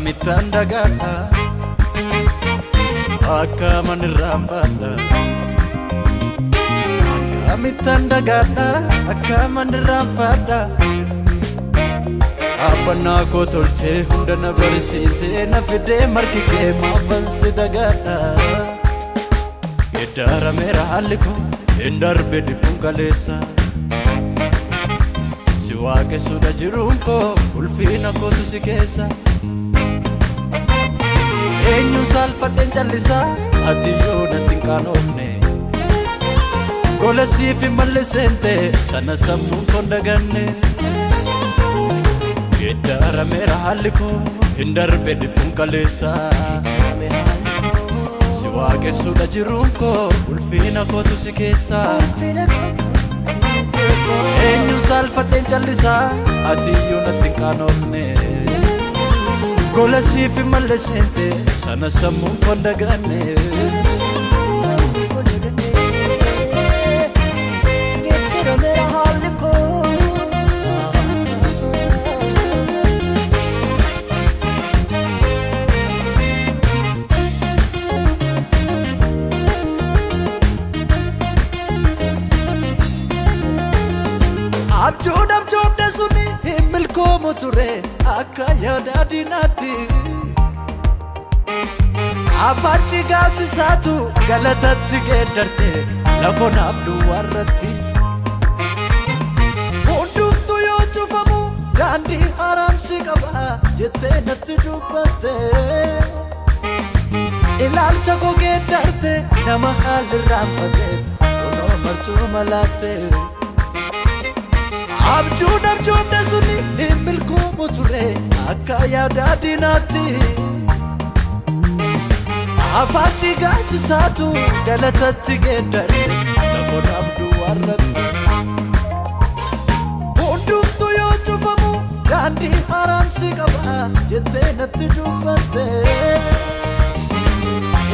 Akkamitti dagadha akkaman irraanfadha Akkamitti dagadha akkaman irraanfadha Abbanaa koo tolchee hunda na barsiisee na fidee marki kee maafan si dagadha Geddarameera haalli koo hin darbe dhibbuun kaleessa Si waaqessuudha jiruun koo ulfiina kootu si keessa Eenyu saalfadheen callisaa ati yoo natti hin qaanofne Gola siif hin malliseente sana sammuun koon daganne Geddarameera haalli koo hin darbe dhibbuun kaleessa Si waaqessuudha jiruun koo ulfiina kootu si keessa Eenyu saalfadheen callisaa ati yoo natti hin qaanofne Gola siif hin malliseente sana sammuun koon daganne Geddarameera haalli koo Abjuun suni hin milkoomu ture akka yaada diinaatti Afachi gaasisaatu galatatti geeddarte lafonaaf duwwaarratti Hundumtuu yoo cufamu daandii haaraan si qaba jettee natti dubbatte Ilaalcha koo geeddarte nama haalli irraanfateef kunoo martuu malaatte Abjuun suni hin milkoomu ture akka yaada diinaatti Afachi gaasisaatu galatatti geeddarte lafonaaf duwwaarratti Hundumtuu yoo cufamu daandii haaraan si qaba jettee natti dubbatte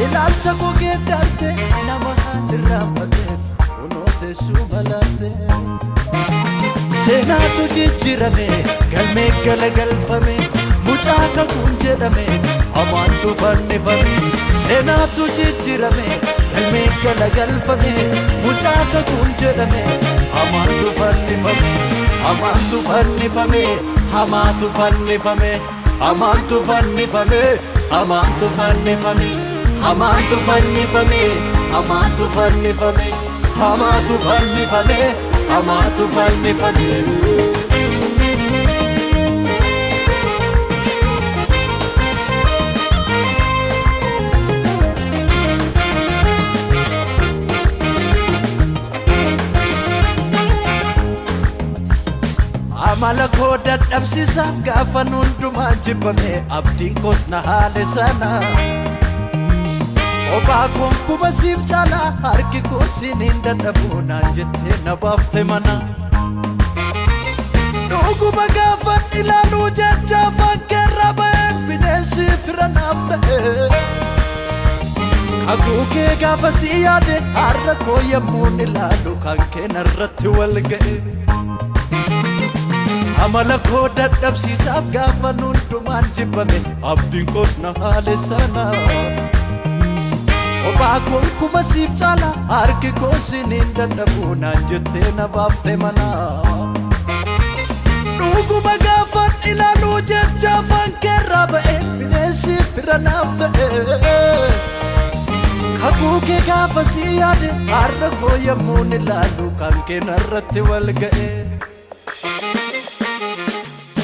Ilaalcha koo geeddarte nama haalli irraanfateef kunoo teessuu malaatte Seenaatu jijjiirame galmee galagalfame mucaa kakuun jedhame hamaantu fannifame Seenaatu jijjiirame galmee galagalfame mucaa kakuun jedhame hamaantu fannifame Hamaantu fannifame hamaatu fannifame Hamaantu fannifame hamaatu fannifame Hamaantu fannifame hamaatu fannifame Hamaatu fannifame Hamaatu fannifame Amala koo dadhabsiisaaf gaafan hundumaa jibbame abdiin koos na haale sana Obaa koon kuba siif caalaa harki koo siniin dadhabuu naan jettee na baafte mana Dhuguma gaafan ilaaluu jecha afaan keerraa ba'een bineensi fira naaf ta'e Kakuu kee gaafa si yaade har'a koo yemmuun ilaalu kan kee narratti wal ga'e Amala koo dadhabsiisaaf gaafan hundumaan jibbame abdiin koos na haale sana Obaa koon kuba siif caalaa harki koo siniin dadhabuu naan jettee na baafte mana Dhuguma gaafan ilaaluu jecha afaan keerraa ba'een bineensi fira naaf ta'e Kakuu kee gaafa si yaade har'a koo yemmuun ilaalu kan kee narratti wal ga'e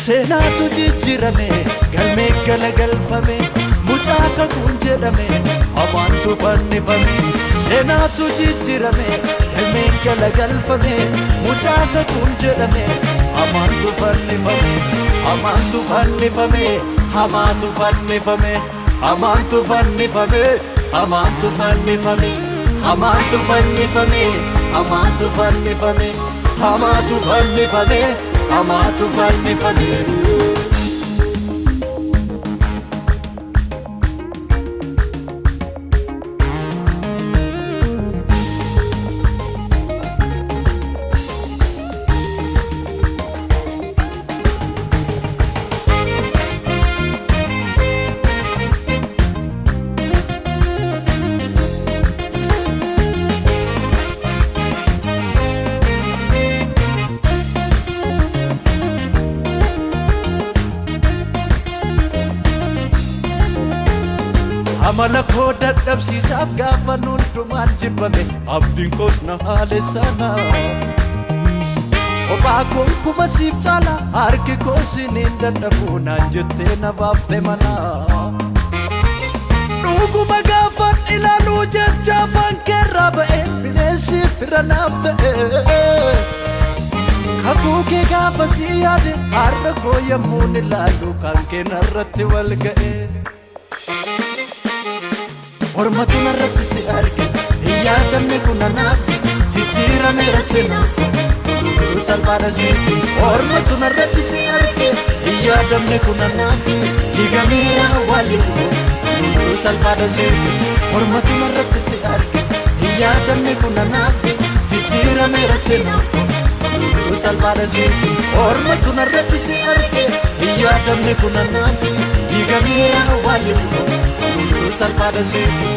Seenaatu jijjiirame galmee galagalfame mucaa kakuun jedhame hamaantu fannifame Seenaatu jijjiirame galmee galagalfame mucaa kakuun jedhame hamaantu fannifame Hamaantu fannifame hamaatu fannifame Hamaantu fannifame hamaatu fannifame Hamaantu fannifame hamaatu fannifame Hamaatu fannifame hamaatu fannifame amala koo dadhabsiisaaf gaafa hundumaan jibbame abdiin koos na haale sana Kophaa koon kuma siif caala harki koo siniin dadhabu naan jettee na baafte mana Dhuguma gaafan ilaaluu jecha afaan keerraa ba'een bineensi fira naaf ta'e Kakuu kee gaafa si yaade har'a koo yemmuun ilaalu kan kee narratti wal ga'e Ormatu narratti si arge hin yaadamne kun anaaf jijjiirameera seenaaf salphaadha siifi Ormatu narratti si arge hin yaadamne kun anaaf diigameera awwaalli salphaadha siifi Ormatu narratti si arge hin yaadamne kun anaaf jijjiirameera seenaaf salphaadha siifi Ormatu narratti si arge hin yaadamne kun anaaf diigameera awwaalli salphaadha siifi